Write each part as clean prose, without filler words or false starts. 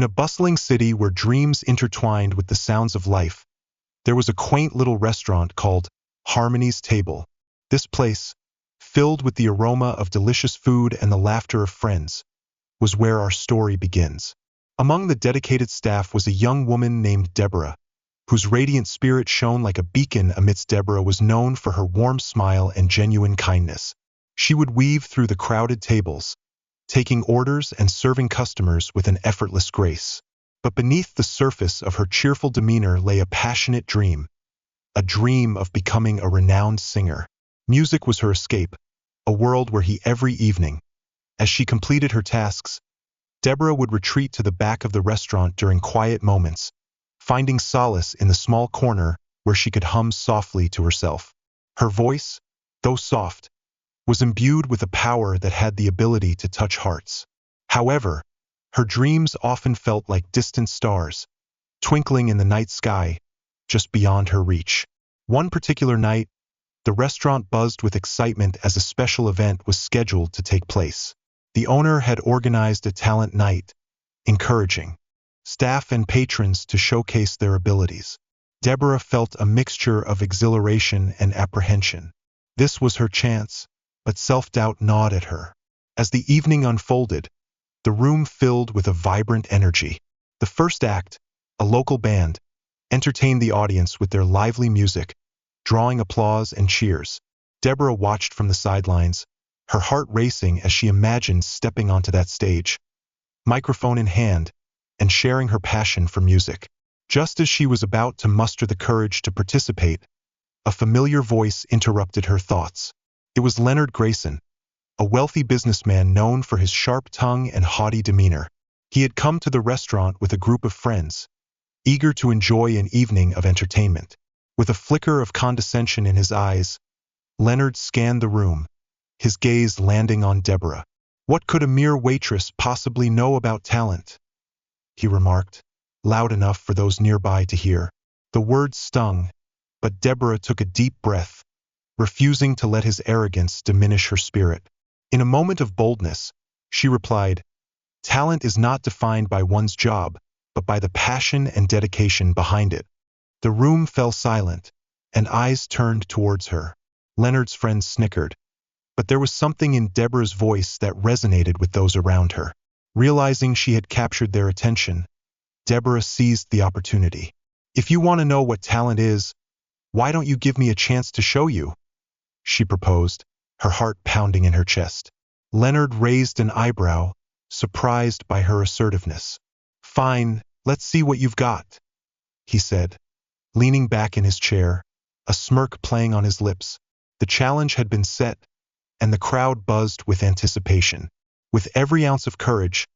a bustling city where dreams intertwined with the sounds of life, there was a quaint little restaurant called Harmony's Table. This place, filled with the aroma of delicious food and the laughter of friends, was where our story begins. Among the dedicated staff was a young woman named Deborah, whose radiant spirit shone like a beacon amidst. Deborah was known for her warm smile and genuine kindness. She would weave through the crowded tables, taking orders and serving customers with an effortless grace. But beneath the surface of her cheerful demeanor lay a passionate dream, a dream of becoming a renowned singer. Music was her escape, a world where every evening, as she completed her tasks, Deborah would retreat to the back of the restaurant during quiet moments, finding solace in the small corner where she could hum softly to herself. Her voice, though soft, was imbued with a power that had the ability to touch hearts. However, her dreams often felt like distant stars, twinkling in the night sky, just beyond her reach. One particular night, the restaurant buzzed with excitement as a special event was scheduled to take place. The owner had organized a talent night, encouraging staff and patrons to showcase their abilities. Deborah felt a mixture of exhilaration and apprehension. This was her chance, but self-doubt gnawed at her. As the evening unfolded, the room filled with a vibrant energy. The first act, a local band, entertained the audience with their lively music, drawing applause and cheers. Deborah watched from the sidelines, her heart racing as she imagined stepping onto that stage, microphone in hand, and sharing her passion for music. Just as she was about to muster the courage to participate, a familiar voice interrupted her thoughts. It was Leonard Grayson, a wealthy businessman known for his sharp tongue and haughty demeanor. He had come to the restaurant with a group of friends, eager to enjoy an evening of entertainment. With a flicker of condescension in his eyes, Leonard scanned the room, his gaze landing on Deborah. "What could a mere waitress possibly know about talent?" he remarked, loud enough for those nearby to hear. The words stung, but Deborah took a deep breath, refusing to let his arrogance diminish her spirit. In a moment of boldness, she replied, "Talent is not defined by one's job, but by the passion and dedication behind it." The room fell silent, and eyes turned towards her. Leonard's friends snickered, but there was something in Deborah's voice that resonated with those around her. Realizing she had captured their attention, Deborah seized the opportunity. "If you want to know what talent is, why don't you give me a chance to show you?" she proposed, her heart pounding in her chest. Leonard raised an eyebrow, surprised by her assertiveness. "Fine, let's see what you've got," he said, leaning back in his chair, a smirk playing on his lips. The challenge had been set, and the crowd buzzed with anticipation. With every ounce of courage,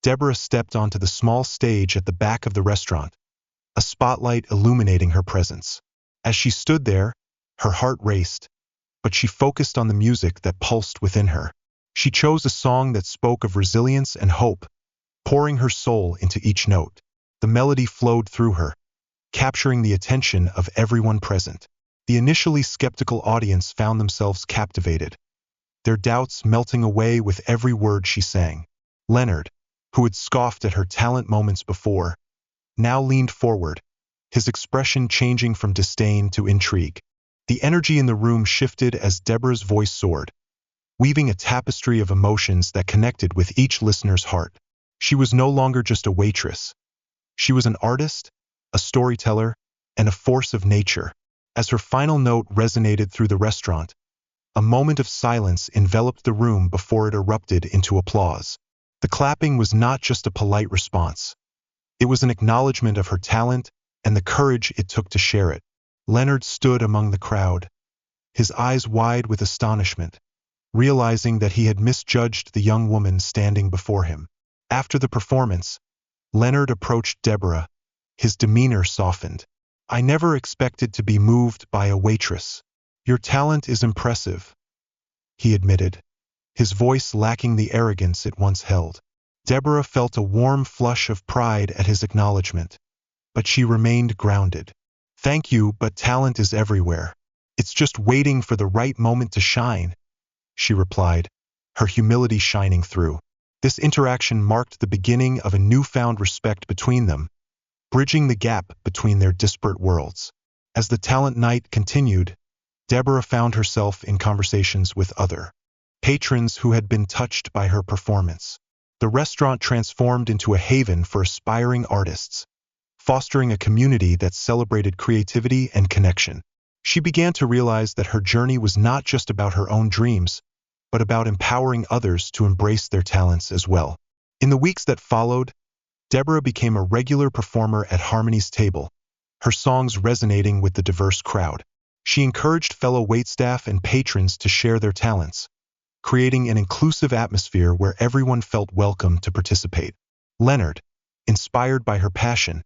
Deborah stepped onto the small stage at the back of the restaurant, a spotlight illuminating her presence. As she stood there, her heart raced, but she focused on the music that pulsed within her. She chose a song that spoke of resilience and hope, pouring her soul into each note. The melody flowed through her, capturing the attention of everyone present. The initially skeptical audience found themselves captivated, their doubts melting away with every word she sang. Leonard, who had scoffed at her talent moments before, now leaned forward, his expression changing from disdain to intrigue. The energy in the room shifted as Deborah's voice soared, weaving a tapestry of emotions that connected with each listener's heart. She was no longer just a waitress. She was an artist, a storyteller, and a force of nature. As her final note resonated through the restaurant, a moment of silence enveloped the room before it erupted into applause. The clapping was not just a polite response. It was an acknowledgement of her talent and the courage it took to share it. Leonard stood among the crowd, his eyes wide with astonishment, realizing that he had misjudged the young woman standing before him. After the performance, Leonard approached Deborah, his demeanor softened. "I never expected to be moved by a waitress. Your talent is impressive," he admitted, his voice lacking the arrogance it once held. Deborah felt a warm flush of pride at his acknowledgement, but she remained grounded. "Thank you, but talent is everywhere. It's just waiting for the right moment to shine," she replied, her humility shining through. This interaction marked the beginning of a newfound respect between them, bridging the gap between their disparate worlds. As the talent night continued, Deborah found herself in conversations with other patrons who had been touched by her performance. The restaurant transformed into a haven for aspiring artists, fostering a community that celebrated creativity and connection. She began to realize that her journey was not just about her own dreams, but about empowering others to embrace their talents as well. In the weeks that followed, Deborah became a regular performer at Harmony's table, her songs resonating with the diverse crowd. She encouraged fellow waitstaff and patrons to share their talents, creating an inclusive atmosphere where everyone felt welcome to participate. Leonard, inspired by her passion,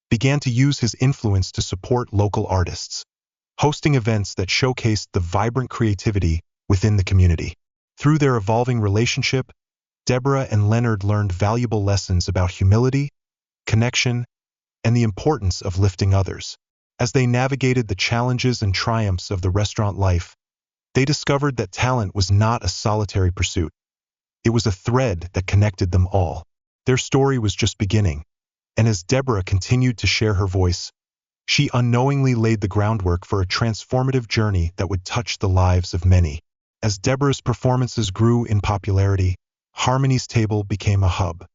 began to use his influence to support local artists, hosting events that showcased the vibrant creativity within the community. Through their evolving relationship, Deborah and Leonard learned valuable lessons about humility, connection, and the importance of lifting others. As they navigated the challenges and triumphs of the restaurant life, they discovered that talent was not a solitary pursuit. It was a thread that connected them all. Their story was just beginning, and as Deborah continued to share her voice, she unknowingly laid the groundwork for a transformative journey that would touch the lives of many. As Deborah's performances grew in popularity, Harmony's table became a hub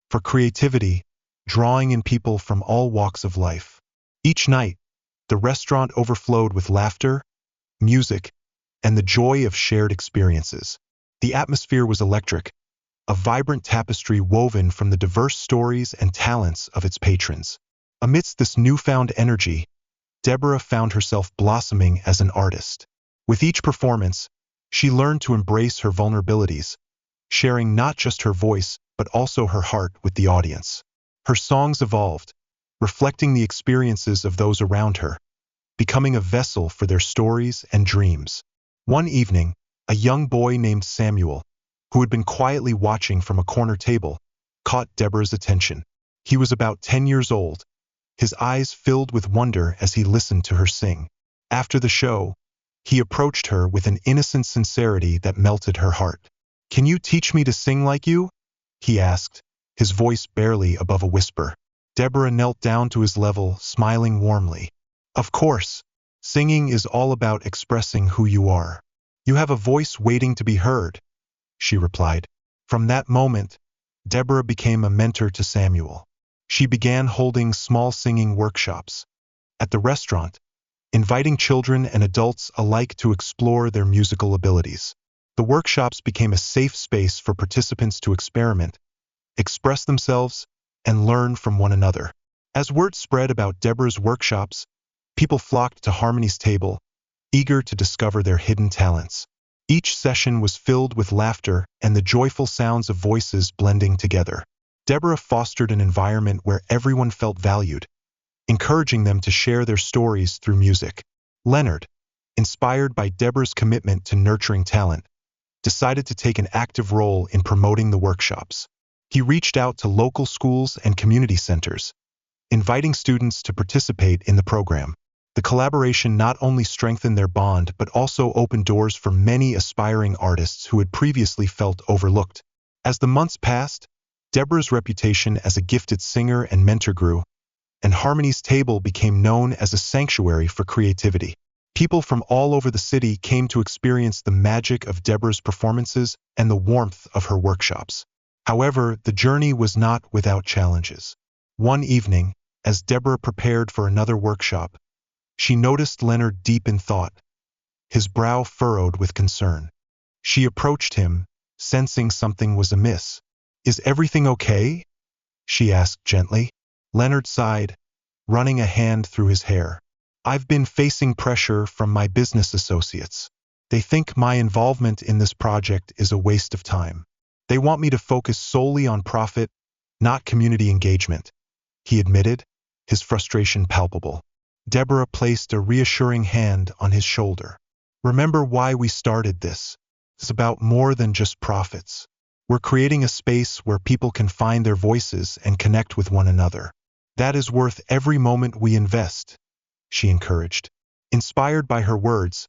for creativity, drawing in people from all walks of life. Each night, the restaurant overflowed with laughter, music, and the joy of shared experiences. The atmosphere was electric, a vibrant tapestry woven from the diverse stories and talents of its patrons. Amidst this newfound energy, Deborah found herself blossoming as an artist. With each performance, she learned to embrace her vulnerabilities, sharing not just her voice but also her heart with the audience. Her songs evolved, reflecting the experiences of those around her, becoming a vessel for their stories and dreams. One evening, a young boy named Samuel, who had been quietly watching from a corner table, caught Deborah's attention. He was about 10 years old, his eyes filled with wonder as he listened to her sing. After the show, he approached her with an innocent sincerity that melted her heart. "Can you teach me to sing like you?" he asked, his voice barely above a whisper. Deborah knelt down to his level, smiling warmly. "Of course, singing is all about expressing who you are. You have a voice waiting to be heard," she replied. From that moment, Deborah became a mentor to Samuel. She began holding small singing workshops at the restaurant, inviting children and adults alike to explore their musical abilities. The workshops became a safe space for participants to experiment, express themselves, and learn from one another. As word spread about Deborah's workshops, people flocked to Harmony's table, eager to discover their hidden talents. Each session was filled with laughter and the joyful sounds of voices blending together. Deborah fostered an environment where everyone felt valued, encouraging them to share their stories through music. Leonard, inspired by Deborah's commitment to nurturing talent, decided to take an active role in promoting the workshops. He reached out to local schools and community centers, inviting students to participate in the program. The collaboration not only strengthened their bond but also opened doors for many aspiring artists who had previously felt overlooked. As the months passed, Deborah's reputation as a gifted singer and mentor grew, and Harmony's table became known as a sanctuary for creativity. People from all over the city came to experience the magic of Deborah's performances and the warmth of her workshops. However, the journey was not without challenges. One evening, as Deborah prepared for another workshop, she noticed Leonard deep in thought, his brow furrowed with concern. She approached him, sensing something was amiss. "Is everything okay?" she asked gently. Leonard sighed, running a hand through his hair. "I've been facing pressure from my business associates. They think my involvement in this project is a waste of time. They want me to focus solely on profit, not community engagement," he admitted, his frustration palpable. Deborah placed a reassuring hand on his shoulder. "Remember why we started this. It's about more than just profits. We're creating a space where people can find their voices and connect with one another. That is worth every moment we invest," she encouraged. Inspired by her words,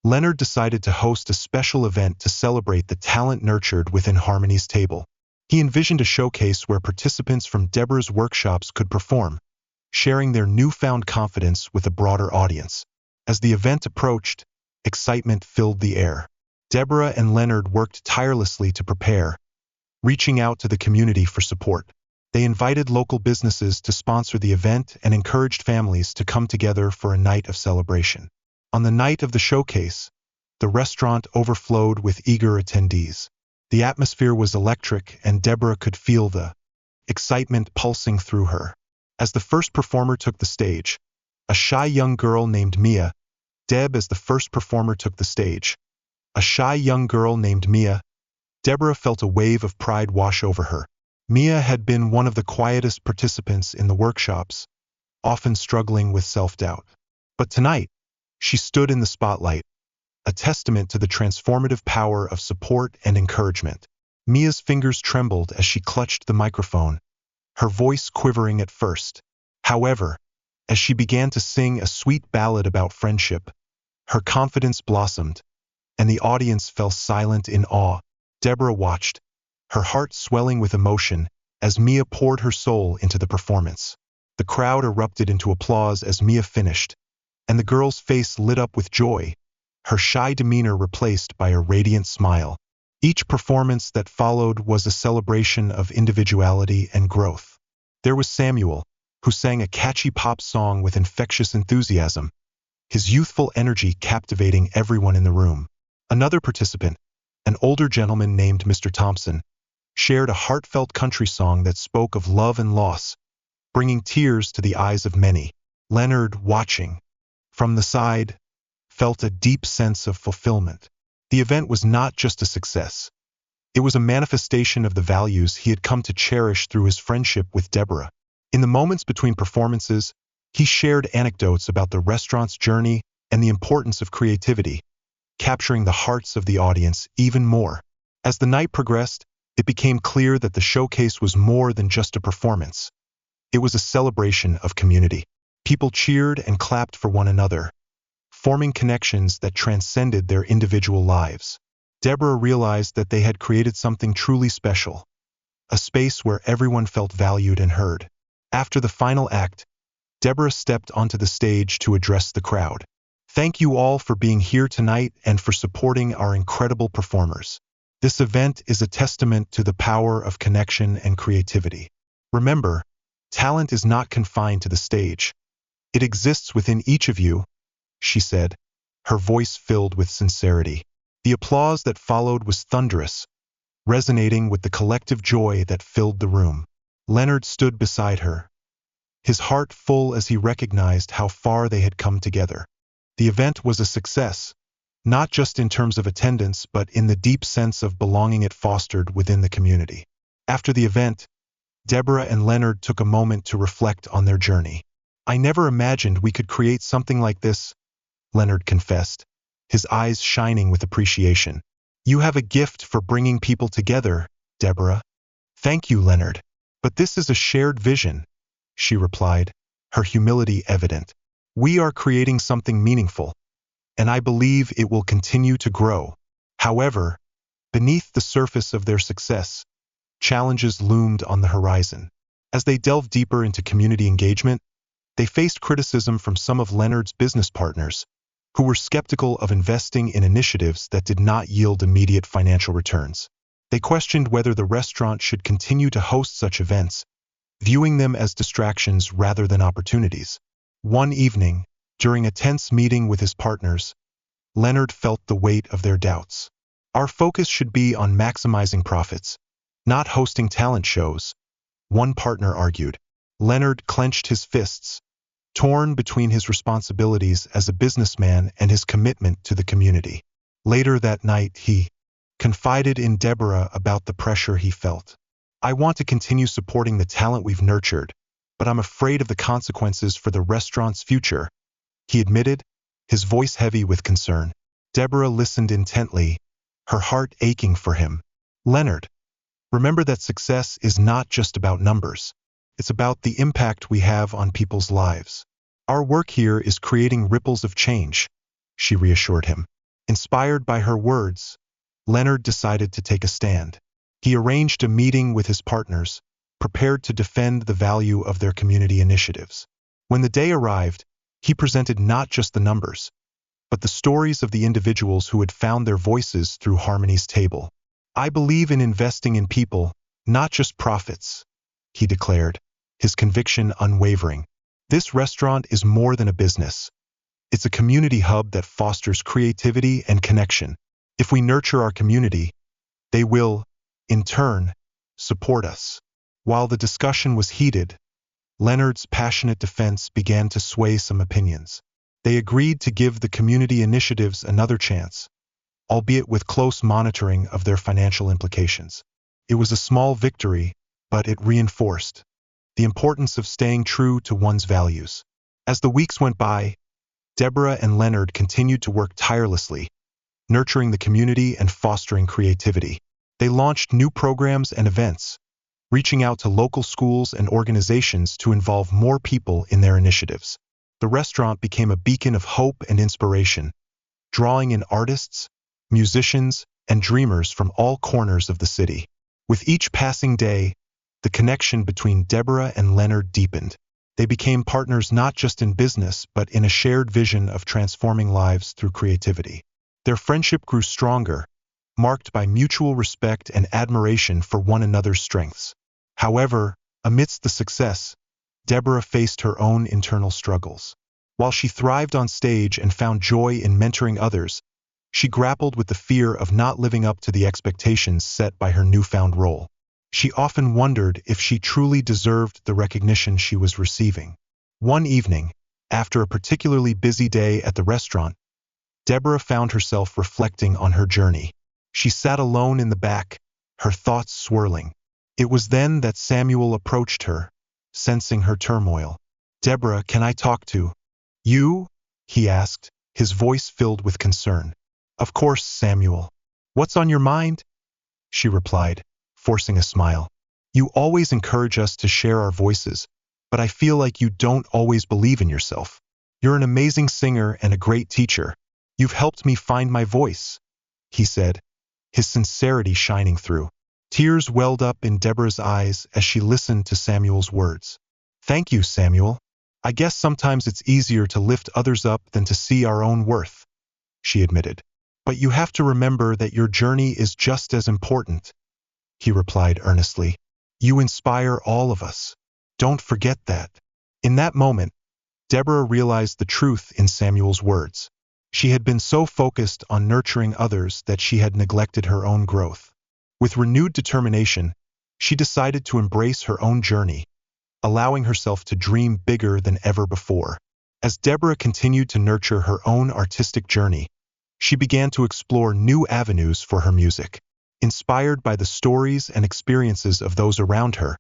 Leonard decided to host a special event to celebrate the talent nurtured within Harmony's table. He envisioned a showcase where participants from Deborah's workshops could perform, sharing their newfound confidence with a broader audience. As the event approached, excitement filled the air. Deborah and Leonard worked tirelessly to prepare, reaching out to the community for support. They invited local businesses to sponsor the event and encouraged families to come together for a night of celebration. On the night of the showcase, the restaurant overflowed with eager attendees. The atmosphere was electric, and Deborah could feel the excitement pulsing through her. As the first performer took the stage, a shy young girl named Mia, as the first performer took the stage, a shy young girl named Mia, Deborah felt a wave of pride wash over her. Mia had been one of the quietest participants in the workshops, often struggling with self-doubt. But tonight, she stood in the spotlight, a testament to the transformative power of support and encouragement. Mia's fingers trembled as she clutched the microphone, her voice quivering at first. However, as she began to sing a sweet ballad about friendship, her confidence blossomed, and the audience fell silent in awe. Deborah watched, her heart swelling with emotion as Mia poured her soul into the performance. The crowd erupted into applause as Mia finished, and the girl's face lit up with joy, her shy demeanor replaced by a radiant smile. Each performance that followed was a celebration of individuality and growth. There was Samuel, who sang a catchy pop song with infectious enthusiasm, his youthful energy captivating everyone in the room. Another participant, an older gentleman named Mr. Thompson, shared a heartfelt country song that spoke of love and loss, bringing tears to the eyes of many. Leonard, watching from the side, felt a deep sense of fulfillment. The event was not just a success. It was a manifestation of the values he had come to cherish through his friendship with Deborah. In the moments between performances, he shared anecdotes about the restaurant's journey and the importance of creativity, capturing the hearts of the audience even more. As the night progressed, it became clear that the showcase was more than just a performance. It was a celebration of community. People cheered and clapped for one another, forming connections that transcended their individual lives. Deborah realized that they had created something truly special, a space where everyone felt valued and heard. After the final act, Deborah stepped onto the stage to address the crowd. Thank you all for being here tonight and for supporting our incredible performers. This event is a testament to the power of connection and creativity. Remember, talent is not confined to the stage. It exists within each of you, she said, her voice filled with sincerity. The applause that followed was thunderous, resonating with the collective joy that filled the room. Leonard stood beside her, his heart full as he recognized how far they had come together. The event was a success, not just in terms of attendance but in the deep sense of belonging it fostered within the community. After the event, Deborah and Leonard took a moment to reflect on their journey. I never imagined we could create something like this, Leonard confessed, his eyes shining with appreciation. You have a gift for bringing people together, Deborah. Thank you, Leonard. But this is a shared vision, she replied, her humility evident. We are creating something meaningful, and I believe it will continue to grow. However, beneath the surface of their success, challenges loomed on the horizon. As they delved deeper into community engagement, they faced criticism from some of Leonard's business partners, who were skeptical of investing in initiatives that did not yield immediate financial returns. They questioned whether the restaurant should continue to host such events, viewing them as distractions rather than opportunities. One evening, during a tense meeting with his partners, Leonard felt the weight of their doubts. Our focus should be on maximizing profits, not hosting talent shows, one partner argued. Leonard clenched his fists, torn between his responsibilities as a businessman and his commitment to the community. Later that night, he confided in Deborah about the pressure he felt. I want to continue supporting the talent we've nurtured, but I'm afraid of the consequences for the restaurant's future, he admitted, his voice heavy with concern. Deborah listened intently, her heart aching for him. Leonard, remember that success is not just about numbers. It's about the impact we have on people's lives. Our work here is creating ripples of change, she reassured him. Inspired by her words, Leonard decided to take a stand. He arranged a meeting with his partners, prepared to defend the value of their community initiatives. When the day arrived, he presented not just the numbers, but the stories of the individuals who had found their voices through Harmony's table. "I believe in investing in people, not just profits," he declared, his conviction unwavering. "This restaurant is more than a business. It's a community hub that fosters creativity and connection. If we nurture our community, they will, in turn, support us." While the discussion was heated, Leonard's passionate defense began to sway some opinions. They agreed to give the community initiatives another chance, albeit with close monitoring of their financial implications. It was a small victory, but it reinforced the importance of staying true to one's values. As the weeks went by, Deborah and Leonard continued to work tirelessly, nurturing the community and fostering creativity. They launched new programs and events, reaching out to local schools and organizations to involve more people in their initiatives. The restaurant became a beacon of hope and inspiration, drawing in artists, musicians, and dreamers from all corners of the city. With each passing day, the connection between Deborah and Leonard deepened. They became partners not just in business, but in a shared vision of transforming lives through creativity. Their friendship grew stronger, marked by mutual respect and admiration for one another's strengths. However, amidst the success, Deborah faced her own internal struggles. While she thrived on stage and found joy in mentoring others, she grappled with the fear of not living up to the expectations set by her newfound role. She often wondered if she truly deserved the recognition she was receiving. One evening, after a particularly busy day at the restaurant, Deborah found herself reflecting on her journey. She sat alone in the back, her thoughts swirling. It was then that Samuel approached her, sensing her turmoil. "Deborah, can I talk to you?" he asked, his voice filled with concern. "Of course, Samuel. What's on your mind?" she replied, forcing a smile. "You always encourage us to share our voices, but I feel like you don't always believe in yourself. You're an amazing singer and a great teacher. You've helped me find my voice," he said, his sincerity shining through. Tears welled up in Deborah's eyes as she listened to Samuel's words. "Thank you, Samuel. I guess sometimes it's easier to lift others up than to see our own worth," she admitted. "But you have to remember that your journey is just as important," he replied earnestly. "You inspire all of us. Don't forget that." In that moment, Deborah realized the truth in Samuel's words. She had been so focused on nurturing others that she had neglected her own growth. With renewed determination, she decided to embrace her own journey, allowing herself to dream bigger than ever before. As Deborah continued to nurture her own artistic journey, she began to explore new avenues for her music. Inspired by the stories and experiences of those around her,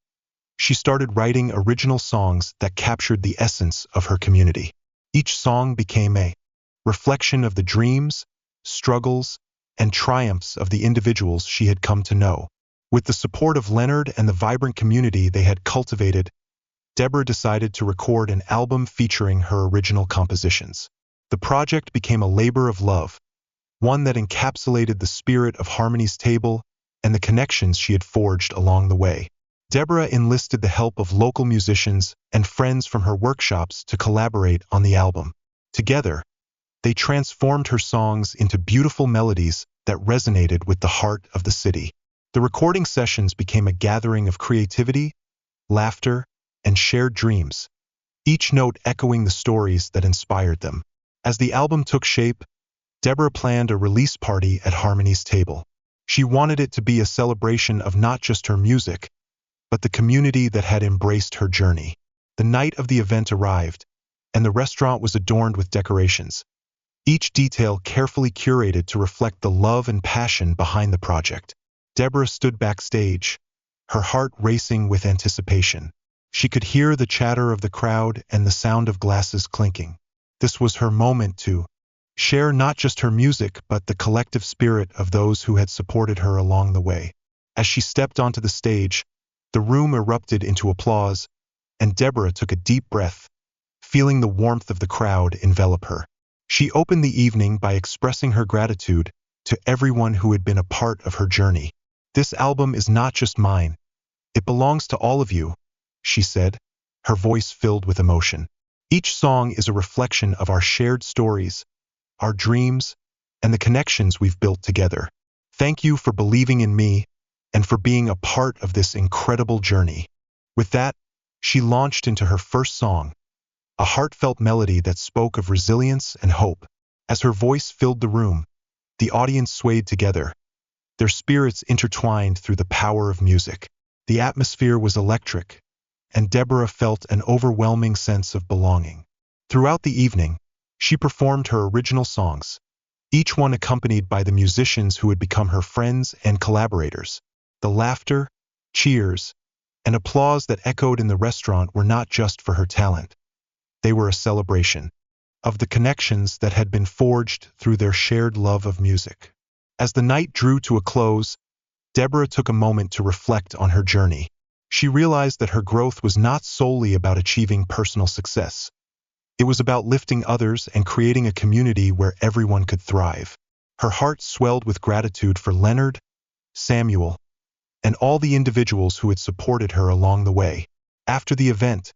she started writing original songs that captured the essence of her community. Each song became a reflection of the dreams, struggles, and triumphs of the individuals she had come to know. With the support of Leonard and the vibrant community they had cultivated, Deborah decided to record an album featuring her original compositions. The project became a labor of love, one that encapsulated the spirit of Harmony's table and the connections she had forged along the way. Deborah enlisted the help of local musicians and friends from her workshops to collaborate on the album. Together, they transformed her songs into beautiful melodies that resonated with the heart of the city. The recording sessions became a gathering of creativity, laughter, and shared dreams, each note echoing the stories that inspired them. As the album took shape, Deborah planned a release party at Harmony's table. She wanted it to be a celebration of not just her music, but the community that had embraced her journey. The night of the event arrived, and the restaurant was adorned with decorations, each detail carefully curated to reflect the love and passion behind the project. Deborah stood backstage, her heart racing with anticipation. She could hear the chatter of the crowd and the sound of glasses clinking. This was her moment to share not just her music but the collective spirit of those who had supported her along the way. As she stepped onto the stage, the room erupted into applause, and Deborah took a deep breath, feeling the warmth of the crowd envelop her. She opened the evening by expressing her gratitude to everyone who had been a part of her journey. This album is not just mine. It belongs to all of you, she said, her voice filled with emotion. Each song is a reflection of our shared stories, our dreams, and the connections we've built together. Thank you for believing in me and for being a part of this incredible journey. With that, she launched into her first song, a heartfelt melody that spoke of resilience and hope. As her voice filled the room, the audience swayed together, their spirits intertwined through the power of music. The atmosphere was electric, and Deborah felt an overwhelming sense of belonging. Throughout the evening, she performed her original songs, each one accompanied by the musicians who had become her friends and collaborators. The laughter, cheers, and applause that echoed in the restaurant were not just for her talent. They were a celebration of the connections that had been forged through their shared love of music. As the night drew to a close, Deborah took a moment to reflect on her journey. She realized that her growth was not solely about achieving personal success. It was about lifting others and creating a community where everyone could thrive. Her heart swelled with gratitude for Leonard, Samuel, and all the individuals who had supported her along the way. After the event,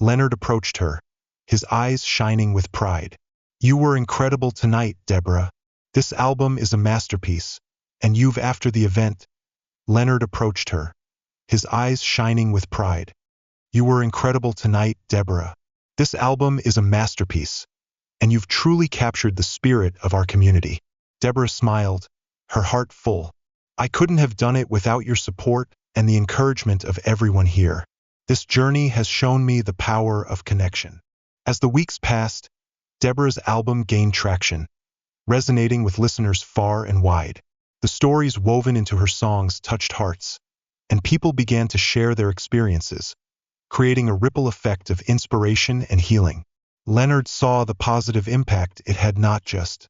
Leonard approached her, his eyes shining with pride. "You were incredible tonight, Deborah. This album is a masterpiece, and you've after the event." Leonard approached her, his eyes shining with pride. "You were incredible tonight, Deborah. This album is a masterpiece, and you've truly captured the spirit of our community." Deborah smiled, her heart full. "I couldn't have done it without your support and the encouragement of everyone here. This journey has shown me the power of connection." As the weeks passed, Deborah's album gained traction, resonating with listeners far and wide. The stories woven into her songs touched hearts, and people began to share their experiences, creating a ripple effect of inspiration and healing. Leonard saw the positive impact it had not just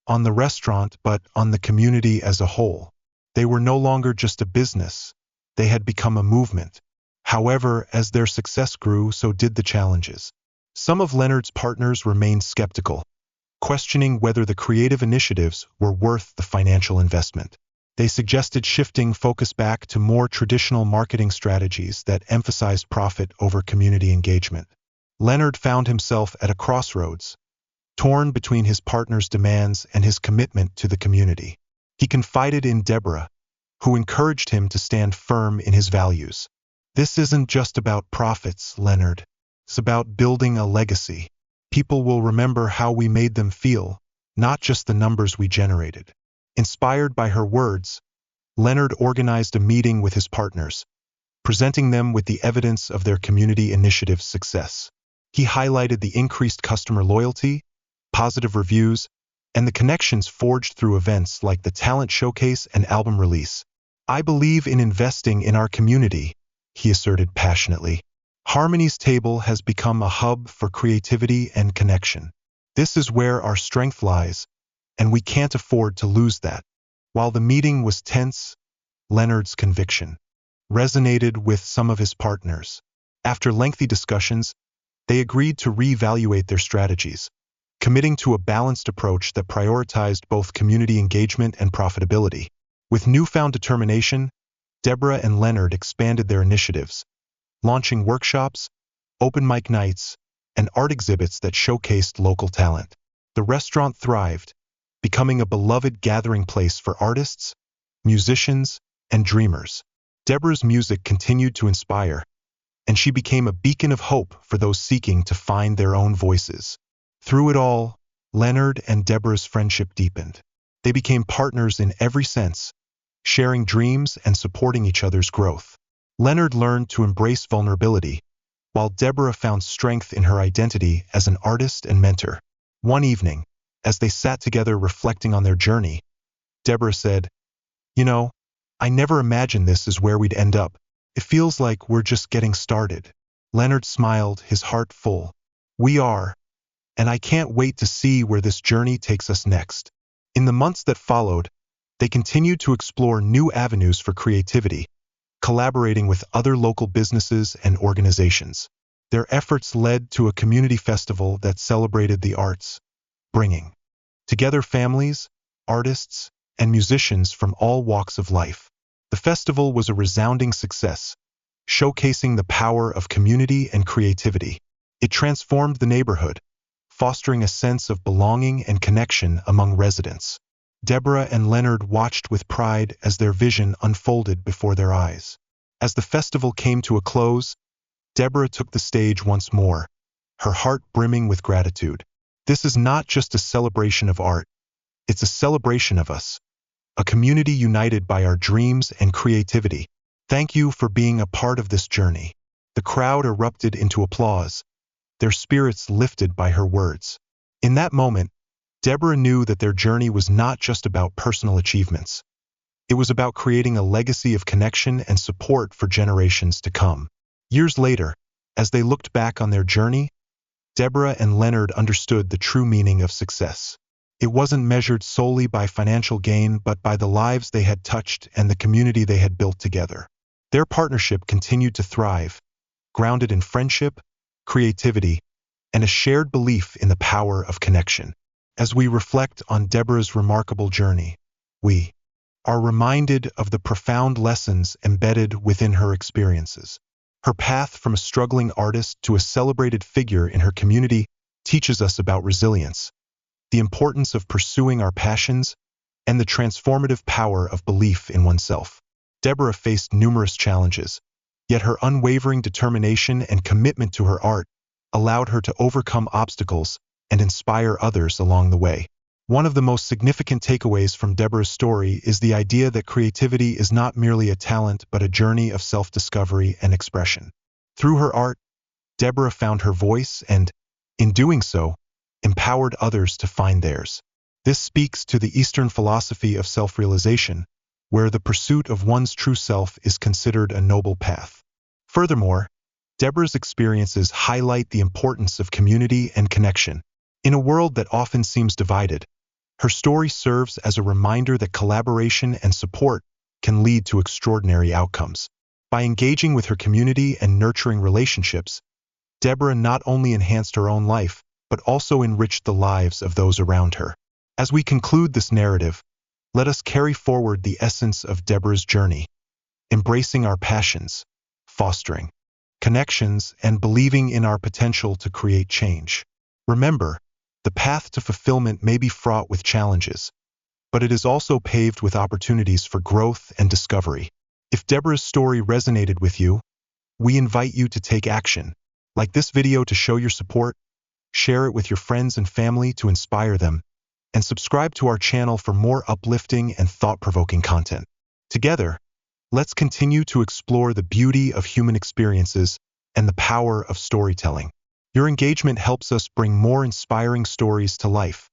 on the restaurant but on the community as a whole. They were no longer just a business, they had become a movement. However, as their success grew, so did the challenges. Some of Leonard's partners remained skeptical, questioning whether the creative initiatives were worth the financial investment. They suggested shifting focus back to more traditional marketing strategies that emphasized profit over community engagement. Leonard found himself at a crossroads, torn between his partner's demands and his commitment to the community. He confided in Deborah, who encouraged him to stand firm in his values. "This isn't just about profits, Leonard. It's about building a legacy. People will remember how we made them feel, not just the numbers we generated." Inspired by her words, Leonard organized a meeting with his partners, presenting them with the evidence of their community initiative's success. He highlighted the increased customer loyalty, positive reviews, and the connections forged through events like the talent showcase and album release. "I believe in investing in our community," he asserted passionately. "Harmony's Table has become a hub for creativity and connection. This is where our strength lies, and we can't afford to lose that." While the meeting was tense, Leonard's conviction resonated with some of his partners. After lengthy discussions, they agreed to reevaluate their strategies, committing to a balanced approach that prioritized both community engagement and profitability. With newfound determination, Deborah and Leonard expanded their initiatives, launching workshops, open mic nights, and art exhibits that showcased local talent. The restaurant thrived, becoming a beloved gathering place for artists, musicians, and dreamers. Deborah's music continued to inspire, and she became a beacon of hope for those seeking to find their own voices. Through it all, Leonard and Deborah's friendship deepened. They became partners in every sense, sharing dreams and supporting each other's growth. Leonard learned to embrace vulnerability, while Deborah found strength in her identity as an artist and mentor. One evening, as they sat together reflecting on their journey, Deborah said, "You know, I never imagined this is where we'd end up. It feels like we're just getting started." Leonard smiled, his heart full. "We are, and I can't wait to see where this journey takes us next." In the months that followed, they continued to explore new avenues for creativity, collaborating with other local businesses and organizations. Their efforts led to a community festival that celebrated the arts, bringing together families, artists, and musicians from all walks of life. The festival was a resounding success, showcasing the power of community and creativity. It transformed the neighborhood, fostering a sense of belonging and connection among residents. Deborah and Leonard watched with pride as their vision unfolded before their eyes. As the festival came to a close, Deborah took the stage once more, her heart brimming with gratitude. This is not just a celebration of art, it's a celebration of us, a community united by our dreams and creativity. Thank you for being a part of this journey. The crowd erupted into applause, their spirits lifted by her words. In that moment, Deborah knew that their journey was not just about personal achievements. It was about creating a legacy of connection and support for generations to come. Years later, as they looked back on their journey, Deborah and Leonard understood the true meaning of success. It wasn't measured solely by financial gain, but by the lives they had touched and the community they had built together. Their partnership continued to thrive, grounded in friendship, creativity, and a shared belief in the power of connection. As we reflect on Deborah's remarkable journey, we are reminded of the profound lessons embedded within her experiences. Her path from a struggling artist to a celebrated figure in her community teaches us about resilience, the importance of pursuing our passions, and the transformative power of belief in oneself. Deborah faced numerous challenges, yet her unwavering determination and commitment to her art allowed her to overcome obstacles and inspire others along the way. One of the most significant takeaways from Deborah's story is the idea that creativity is not merely a talent but a journey of self-discovery and expression. Through her art, Deborah found her voice and, in doing so, empowered others to find theirs. This speaks to the Eastern philosophy of self-realization, where the pursuit of one's true self is considered a noble path. Furthermore, Deborah's experiences highlight the importance of community and connection. In a world that often seems divided, her story serves as a reminder that collaboration and support can lead to extraordinary outcomes. By engaging with her community and nurturing relationships, Deborah not only enhanced her own life, but also enriched the lives of those around her. As we conclude this narrative, let us carry forward the essence of Deborah's journey, embracing our passions, fostering connections, and believing in our potential to create change. Remember, the path to fulfillment may be fraught with challenges, but it is also paved with opportunities for growth and discovery. If Deborah's story resonated with you, we invite you to take action. Like this video to show your support, share it with your friends and family to inspire them, and subscribe to our channel for more uplifting and thought-provoking content. Together, let's continue to explore the beauty of human experiences and the power of storytelling. Your engagement helps us bring more inspiring stories to life.